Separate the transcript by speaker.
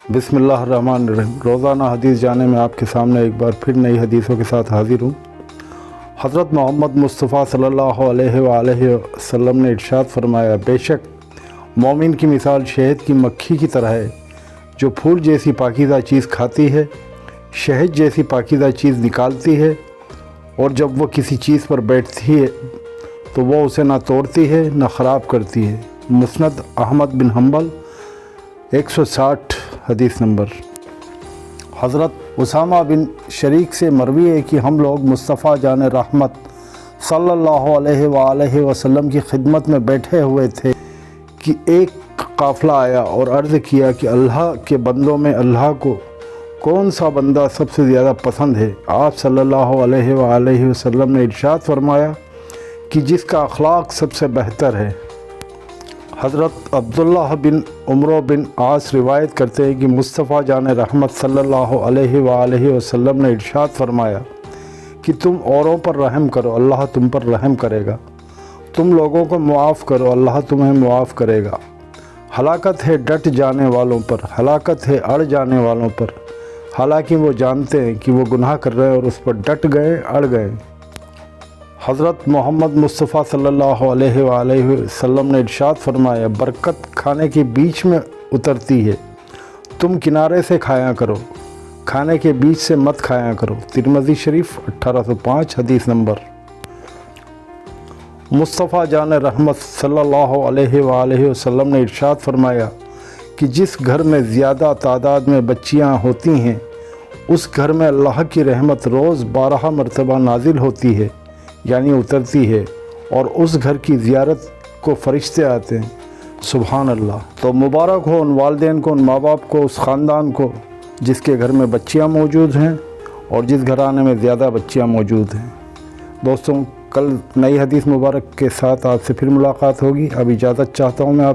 Speaker 1: बिस्मिल्लाहिर्रहमानिर्रहीम। रोज़ाना हदीस जाने में आपके सामने एक बार फिर नई हदीसों के साथ हाज़िर हूँ। हज़रत मोहम्मद मुस्तफ़ा सल्लल्लाहु अलैहि वसल्लम ने इरशाद फरमाया, बेशक मोमिन की मिसाल शहद की मक्खी की तरह है जो फूल जैसी पाकीज़ा चीज़ खाती है, शहद जैसी पाकीज़ा चीज़ निकालती है, और जब वो किसी चीज़ पर बैठती है तो वो उसे ना तोड़ती है ना ख़राब करती है। मुस्नद अहमद बिन हम्बल 160 हदीस नंबर। हज़रत उसामा बिन शरीक से मरवी है कि हम लोग मुस्तफ़ा जान रहमत सल्लल्लाहु अलैहि वसल्लम की खिदमत में बैठे हुए थे कि एक काफ़िला आया और अर्ज़ किया कि अल्लाह के बंदों में अल्लाह को कौन सा बंदा सबसे ज़्यादा पसंद है। आप सल्लल्लाहु अलैहि वसल्लम ने इरशाद फरमाया कि जिसका अखलाक सबसे बेहतर है। हज़रत अब्दुल्लाह बिन उमर बिन आस रिवायत करते हैं कि मुस्तफ़ा जान रहमत सल्लल्लाहु अलैहि वसल्लम ने इरशाद फरमाया कि तुम औरों पर रहम करो, अल्लाह तुम पर रहम करेगा। तुम लोगों को मुआफ़ करो, अल्लाह तुम्हें मुआफ़ करेगा। हलाकत है डट जाने वालों पर, हलाकत है अड़ जाने वालों पर। हालांकि वो जानते हैं कि वो गुनाह कर रहे हैं और उस पर डट गए, अड़ गए। हज़रत मोहम्मद मुस्तफ़ा सल्लल्लाहु अलैहि वसल्लम ने इरशाद फरमाया, बरकत खाने के बीच में उतरती है, तुम किनारे से खाया करो, खाने के बीच से मत खाया करो। तिरमिज़ी शरीफ 1805 हदीस नंबर। मुस्तफ़ा जान रहमत सल्लल्लाहु अलैहि वसल्लम ने इरशाद फरमाया कि जिस घर में ज़्यादा तादाद में बच्चियाँ होती हैं उस घर में अल्लाह की रहमत रोज़ 12 मरतबा नाजिल होती है, यानी उतरती है, और उस घर की ज़ियारत को फ़रिश्ते आते हैं। सुभान अल्लाह। तो मुबारक हो उन वालिदैन को, उन माँ बाप को, उस ख़ानदान को जिसके घर में बच्चियाँ मौजूद हैं और जिस घराने में ज़्यादा बच्चियाँ मौजूद हैं। दोस्तों, कल नई हदीस मुबारक के साथ आपसे फिर मुलाकात होगी। अब इजाज़त चाहता हूँ मैं आप